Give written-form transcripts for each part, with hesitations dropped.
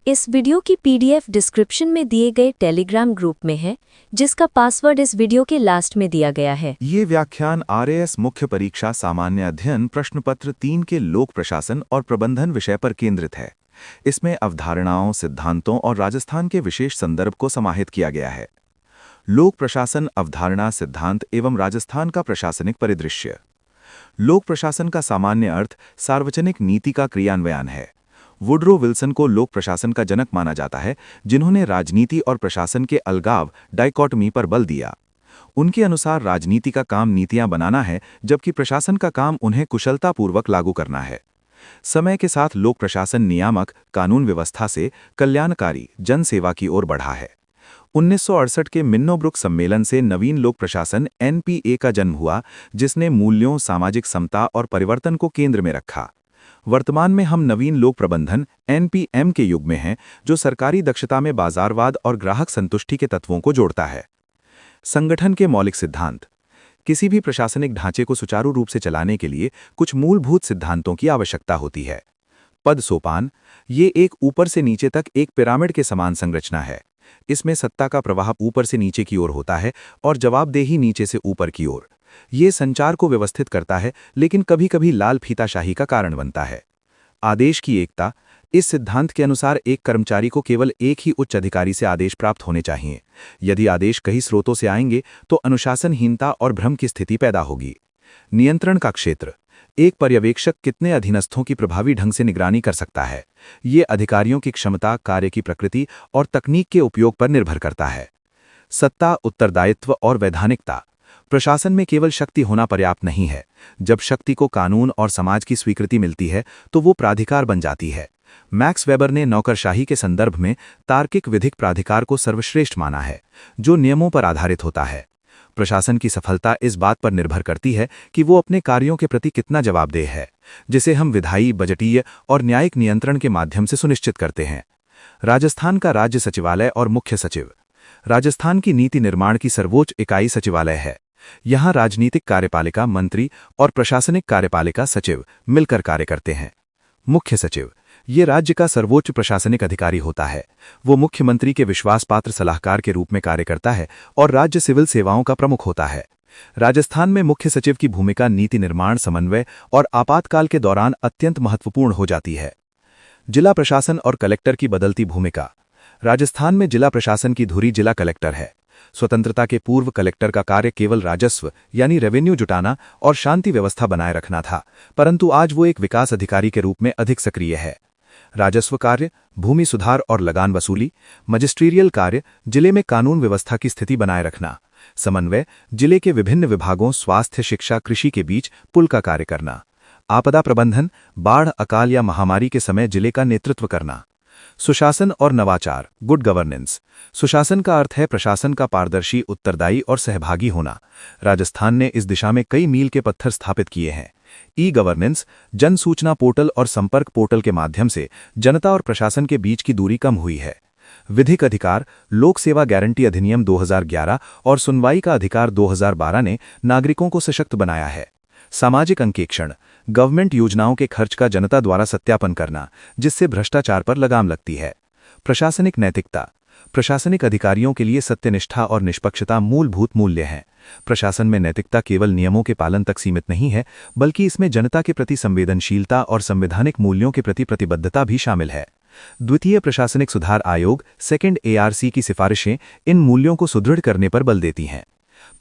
इस वीडियो की PDF description में दिए गए टेलीग्राम ग्रुप में है, जिसका पासवर्ड इस वीडियो के लास्ट में दिया गया है। ये व्याख्यान आरएएस मुख्य परीक्षा सामान्य अध्ययन प्रश्न पत्र 3 के लोक प्रशासन और प्रबंधन विषय पर केंद्रित है। इसमें अवधारणाओं, सिद्धांतों और राजस्थान के विशेष संदर्भ को समाहित किया गया है। लोक प्रशासन, अवधारणा, सिद्धांत एवं राजस्थान का प्रशासनिक परिदृश्य। लोक प्रशासन का सामान्य अर्थ सार्वजनिक नीति का क्रियान्वयन है। वुडरो विल्सन को लोक प्रशासन का जनक माना जाता है, जिन्होंने राजनीति और प्रशासन के अलगाव डाइकोटमी पर बल दिया। उनके अनुसार राजनीति का काम नीतियां बनाना है, जबकि प्रशासन का काम उन्हें कुशलतापूर्वक लागू करना है। समय के साथ लोक प्रशासन नियामक, कानून व्यवस्था से कल्याणकारी जनसेवा की ओर बढ़ा है। 1968 के मिन्नोब्रुक सम्मेलन से नवीन लोक प्रशासन एनपीए का जन्म हुआ, जिसने मूल्यों, सामाजिक समता और परिवर्तन को केंद्र में रखा। वर्तमान में हम नवीन लोक प्रबंधन एनपीएम के युग में हैं, जो सरकारी दक्षता में बाजारवाद और ग्राहक संतुष्टि के तत्वों को जोड़ता है। संगठन के मौलिक सिद्धांत। किसी भी प्रशासनिक ढांचे को सुचारू रूप से चलाने के लिए कुछ मूलभूत सिद्धांतों की आवश्यकता होती है। पद सोपान। ये एक ऊपर से नीचे तक एक पिरामिड के समान संरचना है। इसमें सत्ता का प्रवाह ऊपर से नीचे की ओर होता है और जवाबदेही नीचे से ऊपर की ओर। ये संचार को व्यवस्थित करता है, लेकिन कभी कभी लाल फीताशाही का कारण बनता है। आदेश की एकता। इस सिद्धांत के अनुसार एक कर्मचारी को केवल एक ही उच्च अधिकारी से आदेश प्राप्त होने चाहिए। यदि आदेश कई स्रोतों से आएंगे तो अनुशासनहीनता और भ्रम की स्थिति पैदा होगी। नियंत्रण का क्षेत्र। एक पर्यवेक्षक कितने अधीनस्थों की प्रभावी ढंग से निगरानी कर सकता है? ये अधिकारियों की क्षमता, कार्य की प्रकृति और तकनीक के उपयोग पर निर्भर करता है। सत्ता, उत्तरदायित्व और वैधानिकता। प्रशासन में केवल शक्ति होना पर्याप्त नहीं है। जब शक्ति को कानून और समाज की स्वीकृति मिलती है तो वो प्राधिकार बन जाती है। मैक्स वेबर ने नौकरशाही के संदर्भ में तार्किक विधिक प्राधिकार को सर्वश्रेष्ठ माना है, जो नियमों पर आधारित होता है। प्रशासन की सफलता इस बात पर निर्भर करती है कि वो अपने कार्यों के प्रति कितना जवाबदेह है, जिसे हम विधायी, बजटीय और न्यायिक नियंत्रण के माध्यम से सुनिश्चित करते हैं। राजस्थान का राज्य सचिवालय और मुख्य सचिव। राजस्थान की नीति निर्माण की सर्वोच्च इकाई सचिवालय है। यहाँ राजनीतिक कार्यपालिका, मंत्री और प्रशासनिक कार्यपालिका, सचिव मिलकर कार्य करते हैं। मुख्य सचिव ये राज्य का सर्वोच्च प्रशासनिक अधिकारी होता है। वो मुख्यमंत्री के विश्वासपात्र सलाहकार के रूप में कार्य करता है और राज्य सिविल सेवाओं का प्रमुख होता है। राजस्थान में मुख्य सचिव की भूमिका नीति निर्माण, समन्वय और आपातकाल के दौरान अत्यंत महत्वपूर्ण हो जाती है। जिला प्रशासन और कलेक्टर की बदलती भूमिका। राजस्थान में जिला प्रशासन की धुरी जिला कलेक्टर है। स्वतंत्रता के पूर्व कलेक्टर का कार्य केवल राजस्व यानी रेवेन्यू जुटाना और शांति व्यवस्था बनाए रखना था, परंतु आज वो एक विकास अधिकारी के रूप में अधिक सक्रिय है। राजस्व कार्य, भूमि सुधार और लगान वसूली। मजिस्ट्रियल कार्य, जिले में कानून व्यवस्था की स्थिति बनाए रखना। समन्वय, जिले के विभिन्न विभागों, स्वास्थ्य, शिक्षा, कृषि के बीच पुल का कार्य करना। आपदा प्रबंधन, बाढ़, अकाल या महामारी के समय जिले का नेतृत्व करना। सुशासन और नवाचार, गुड गवर्नेंस। सुशासन का अर्थ है प्रशासन का पारदर्शी, उत्तरदायी और सहभागी होना। राजस्थान ने इस दिशा में कई मील के पत्थर स्थापित किए हैं। ई गवर्नेंस, जन सूचना पोर्टल और संपर्क पोर्टल के माध्यम से जनता और प्रशासन के बीच की दूरी कम हुई है। विधिक अधिकार, लोक सेवा गारंटी अधिनियम 2011 और सुनवाई का अधिकार 2012 ने नागरिकों को सशक्त बनाया है। सामाजिक अंकेक्षण, गवर्नमेंट योजनाओं के खर्च का जनता द्वारा सत्यापन करना, जिससे भ्रष्टाचार पर लगाम लगती है। प्रशासनिक नैतिकता। प्रशासनिक अधिकारियों के लिए सत्यनिष्ठा और निष्पक्षता मूलभूत मूल्य हैं। प्रशासन में नैतिकता केवल नियमों के पालन तक सीमित नहीं है, बल्कि इसमें जनता के प्रति संवेदनशीलता और संवैधानिक मूल्यों के प्रति प्रतिबद्धता भी शामिल है। द्वितीय प्रशासनिक सुधार आयोग सेकंड एआरसी की सिफारिशें इन मूल्यों को सुदृढ़ करने पर बल देती हैं।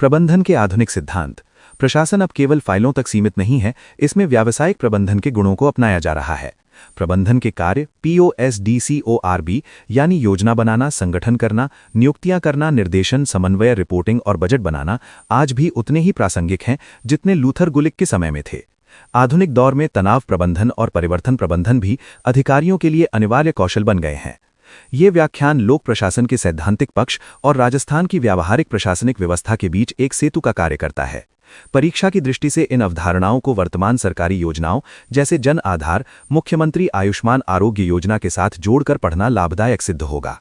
प्रबंधन के आधुनिक सिद्धांत। प्रशासन अब केवल फाइलों तक सीमित नहीं है, इसमें व्यावसायिक प्रबंधन के गुणों को अपनाया जा रहा है। प्रबंधन के कार्य POSDCORB यानी योजना बनाना, संगठन करना, नियुक्तियां करना, निर्देशन, समन्वय, रिपोर्टिंग और बजट बनाना आज भी उतने ही प्रासंगिक हैं जितने लूथर गुलिक के समय में थे। आधुनिक दौर में तनाव प्रबंधन और परिवर्तन प्रबंधन भी अधिकारियों के लिए अनिवार्य कौशल बन गए हैं। ये व्याख्यान लोक प्रशासन के सैद्धांतिक पक्ष और राजस्थान की व्यावहारिक प्रशासनिक व्यवस्था के बीच एक सेतु का कार्य करता है। परीक्षा की दृष्टि से इन अवधारणाओं को वर्तमान सरकारी योजनाओं जैसे जन आधार, मुख्यमंत्री आयुष्मान आरोग्य योजना के साथ जोड़कर पढ़ना लाभदायक सिद्ध होगा।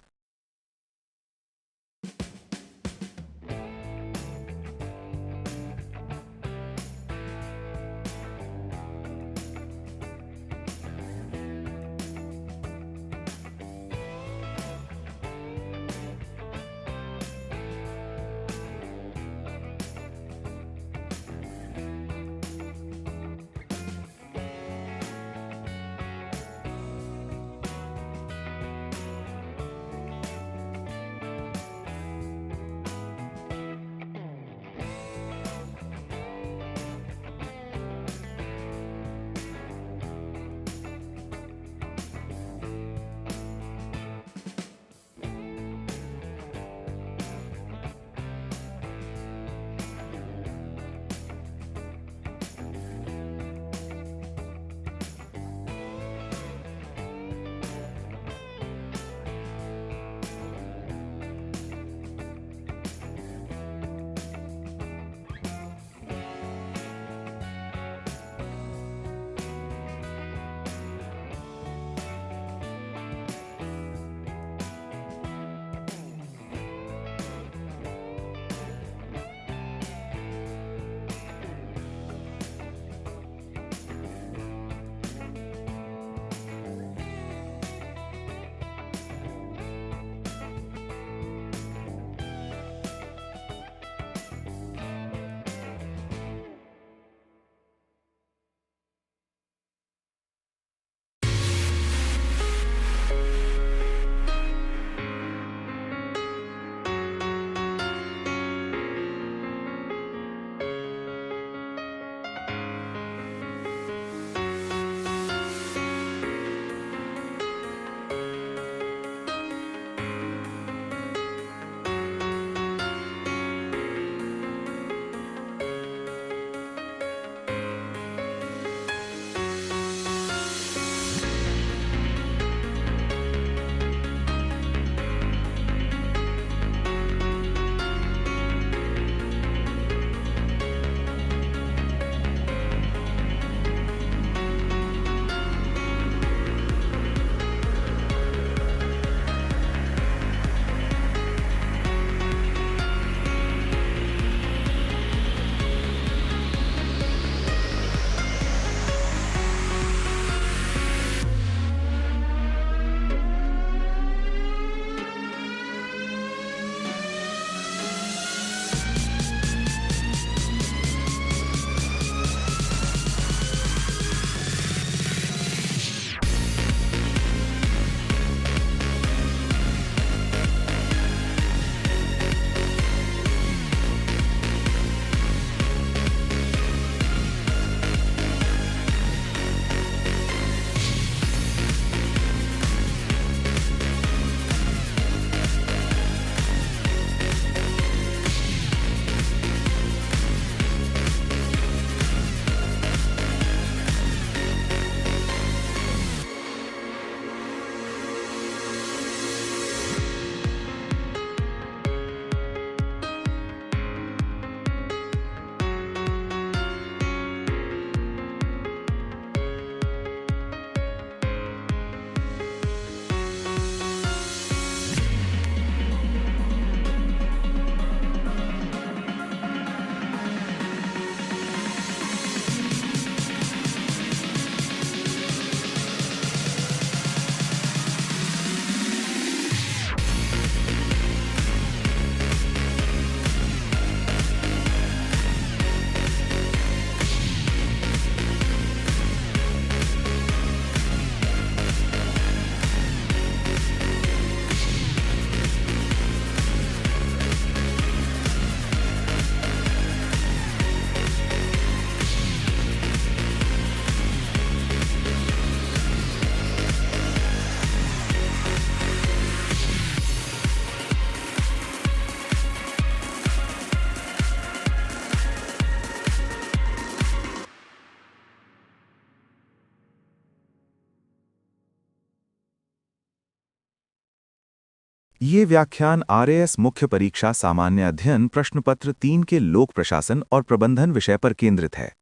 ये व्याख्यान आरएएस मुख्य परीक्षा सामान्य अध्ययन प्रश्न पत्र 3 के लोक प्रशासन और प्रबंधन विषय पर केंद्रित है।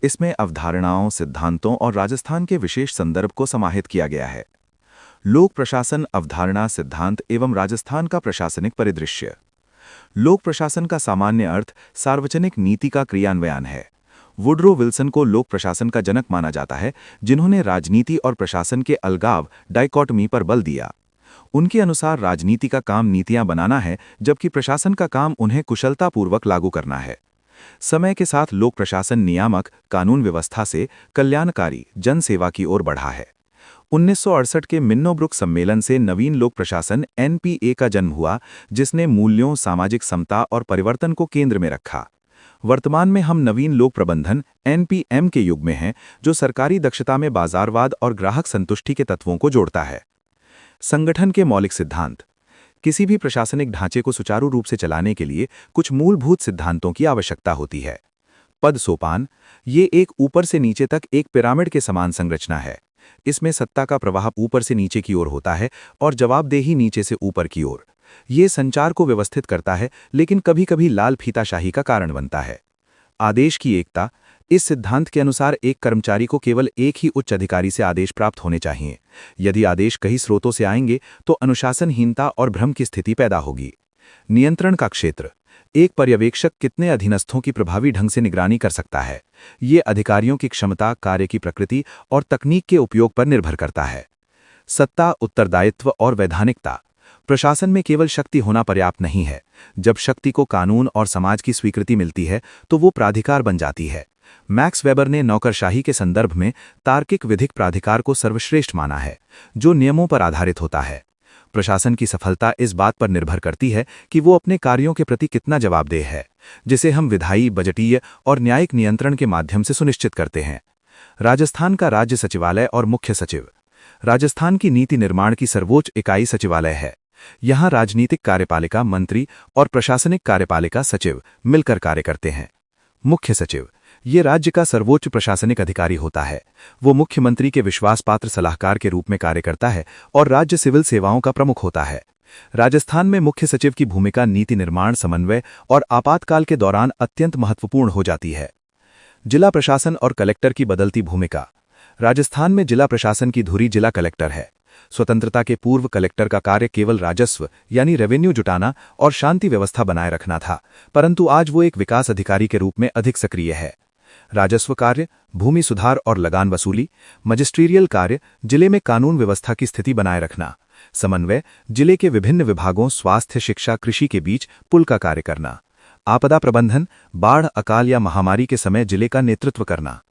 इसमें अवधारणाओं, सिद्धांतों और राजस्थान के विशेष संदर्भ को समाहित किया गया है। लोक प्रशासन, अवधारणा, सिद्धांत एवं राजस्थान का प्रशासनिक परिदृश्य। लोक प्रशासन का सामान्य अर्थ सार्वजनिक नीति का क्रियान्वयन है। वुडरो विल्सन को लोक प्रशासन का जनक माना जाता है, जिन्होंने राजनीति और प्रशासन के अलगाव, डाइकोटमी पर बल दिया। उनके अनुसार राजनीति का काम नीतियां बनाना है, जबकि प्रशासन का काम उन्हें कुशलतापूर्वक लागू करना है। समय के साथ लोक प्रशासन नियामक, कानून व्यवस्था से कल्याणकारी जनसेवा की ओर बढ़ा है। 1968 के मिन्नोब्रुक सम्मेलन से नवीन लोक प्रशासन एनपीए का जन्म हुआ, जिसने मूल्यों, सामाजिक समता और परिवर्तन को केंद्र में रखा। वर्तमान में हम नवीन लोक प्रबंधन एनपीएम के युग में हैं, जो सरकारी दक्षता में बाजारवाद और ग्राहक संतुष्टि के तत्वों को जोड़ता है। संगठन के मौलिक सिद्धांत। किसी भी प्रशासनिक ढांचे को सुचारू रूप से चलाने के लिए कुछ मूलभूत सिद्धांतों की आवश्यकता होती है। पद सोपान। ये एक ऊपर से नीचे तक एक पिरामिड के समान संरचना है। इसमें सत्ता का प्रवाह ऊपर से नीचे की ओर होता है और जवाबदेही नीचे से ऊपर की ओर। ये संचार को व्यवस्थित करता है, लेकिन कभी-कभी लाल फीताशाही का कारण बनता है। आदेश की एकता। इस सिद्धांत के अनुसार एक कर्मचारी को केवल एक ही उच्च अधिकारी से आदेश प्राप्त होने चाहिए। यदि आदेश कई स्रोतों से आएंगे तो अनुशासनहीनता और भ्रम की स्थिति पैदा होगी। नियंत्रण का क्षेत्र। एक पर्यवेक्षक कितने अधीनस्थों की प्रभावी ढंग से निगरानी कर सकता है? ये अधिकारियों की क्षमता, कार्य की प्रकृति और तकनीक के उपयोग पर निर्भर करता है। सत्ता, उत्तरदायित्व और वैधानिकता। प्रशासन में केवल शक्ति होना पर्याप्त नहीं है। जब शक्ति को कानून और समाज की स्वीकृति मिलती है तो वो प्राधिकार बन जाती है। मैक्स वेबर ने नौकरशाही के संदर्भ में तार्किक विधिक प्राधिकार को सर्वश्रेष्ठ माना है, जो नियमों पर आधारित होता है। प्रशासन की सफलता इस बात पर निर्भर करती है कि वो अपने कार्यों के प्रति कितना जवाबदेह है, जिसे हम विधायी, बजटीय और न्यायिक नियंत्रण के माध्यम से सुनिश्चित करते हैं। राजस्थान का राज्य सचिवालय और मुख्य सचिव। राजस्थान की नीति निर्माण की सर्वोच्च इकाई सचिवालय है। यहाँ राजनीतिक कार्यपालिका, मंत्री और प्रशासनिक कार्यपालिका सचिव मिलकर कार्य करते हैं। मुख्य सचिव ये राज्य का सर्वोच्च प्रशासनिक अधिकारी होता है। वो मुख्यमंत्री के विश्वासपात्र सलाहकार के रूप में कार्य करता है और राज्य सिविल सेवाओं का प्रमुख होता है। राजस्थान में मुख्य सचिव की भूमिका नीति निर्माण, समन्वय और आपातकाल के दौरान अत्यंत महत्वपूर्ण हो जाती है। जिला प्रशासन और कलेक्टर की बदलती भूमिका। राजस्थान में जिला प्रशासन की धुरी जिला कलेक्टर है। स्वतंत्रता के पूर्व कलेक्टर का कार्य केवल राजस्व यानी रेवेन्यू जुटाना और शांति व्यवस्था बनाए रखना था, परंतु आज वो एक विकास अधिकारी के रूप में अधिक सक्रिय है। राजस्व कार्य, भूमि सुधार और लगान वसूली। मजिस्ट्रियल कार्य, जिले में कानून व्यवस्था की स्थिति बनाए रखना। समन्वय, जिले के विभिन्न विभागों, स्वास्थ्य, शिक्षा, कृषि के बीच पुल का कार्य करना। आपदा प्रबंधन, बाढ़, अकाल या महामारी के समय जिले का नेतृत्व करना।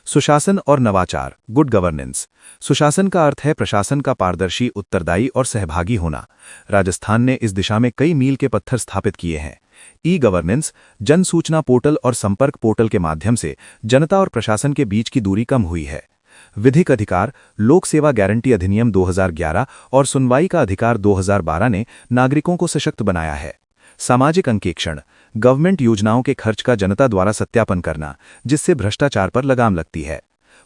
सुशासन और नवाचार, गुड गवर्नेंस। सुशासन का अर्थ है प्रशासन का पारदर्शी, उत्तरदायी और सहभागी होना। राजस्थान ने इस दिशा में कई मील के पत्थर स्थापित किए हैं। ई गवर्नेंस, जन सूचना पोर्टल और संपर्क पोर्टल के माध्यम से जनता और प्रशासन के बीच की दूरी कम हुई है। विधिक अधिकार, लोक सेवा गारंटी अधिनियम 2011 और सुनवाई का अधिकार 2012 ने नागरिकों को सशक्त बनाया है। सामाजिक अंकेक्षण, गवर्नमेंट योजनाओं के खर्च का जनता द्वारा सत्यापन करना, जिससे भ्रष्टाचार पर लगाम लगती है।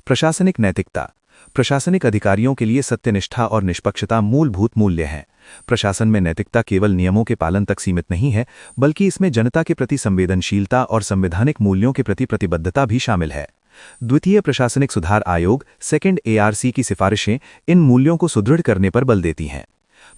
प्रशासनिक नैतिकता, प्रशासनिक अधिकारियों के लिए सत्यनिष्ठा और निष्पक्षता मूलभूत मूल्य हैं। प्रशासन में नैतिकता केवल नियमों के पालन तक सीमित नहीं है, बल्कि इसमें जनता के प्रति संवेदनशीलता और संवैधानिक मूल्यों के प्रति प्रतिबद्धता भी शामिल है। द्वितीय प्रशासनिक सुधार आयोग सेकंड एआरसी की सिफारिशें इन मूल्यों को सुदृढ़ करने पर बल देती हैं।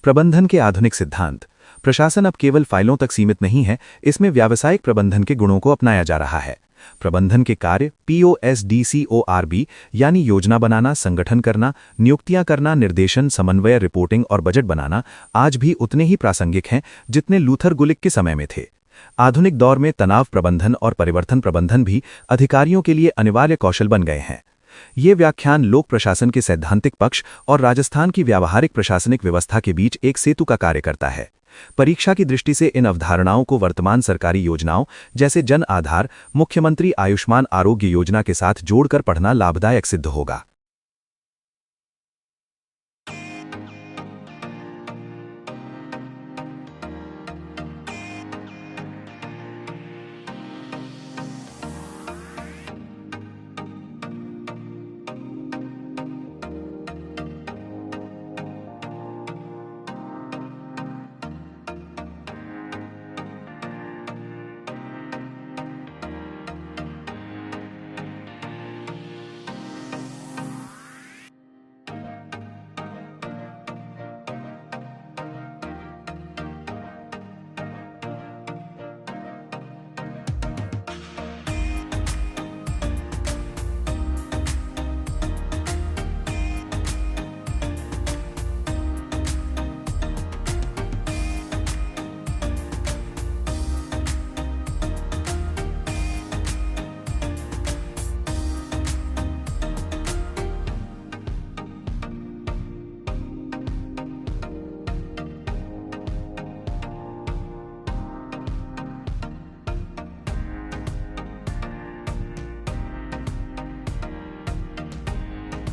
प्रबंधन के आधुनिक सिद्धांत। प्रशासन अब केवल फाइलों तक सीमित नहीं है, इसमें व्यावसायिक प्रबंधन के गुणों को अपनाया जा रहा है। प्रबंधन के कार्य POSDCORB यानी योजना बनाना, संगठन करना, नियुक्तियां करना, निर्देशन, समन्वय, रिपोर्टिंग और बजट बनाना आज भी उतने ही प्रासंगिक हैं जितने लूथर गुलिक के समय में थे। आधुनिक दौर में तनाव प्रबंधन और परिवर्तन प्रबंधन भी अधिकारियों के लिए अनिवार्य कौशल बन गए हैं। ये व्याख्यान लोक प्रशासन के सैद्धांतिक पक्ष और राजस्थान की व्यावहारिक प्रशासनिक व्यवस्था के बीच एक सेतु का कार्य करता है। परीक्षा की दृष्टि से इन अवधारणाओं को वर्तमान सरकारी योजनाओं जैसे जन आधार, मुख्यमंत्री आयुष्मान आरोग्य योजना के साथ जोड़कर पढ़ना लाभदायक सिद्ध होगा।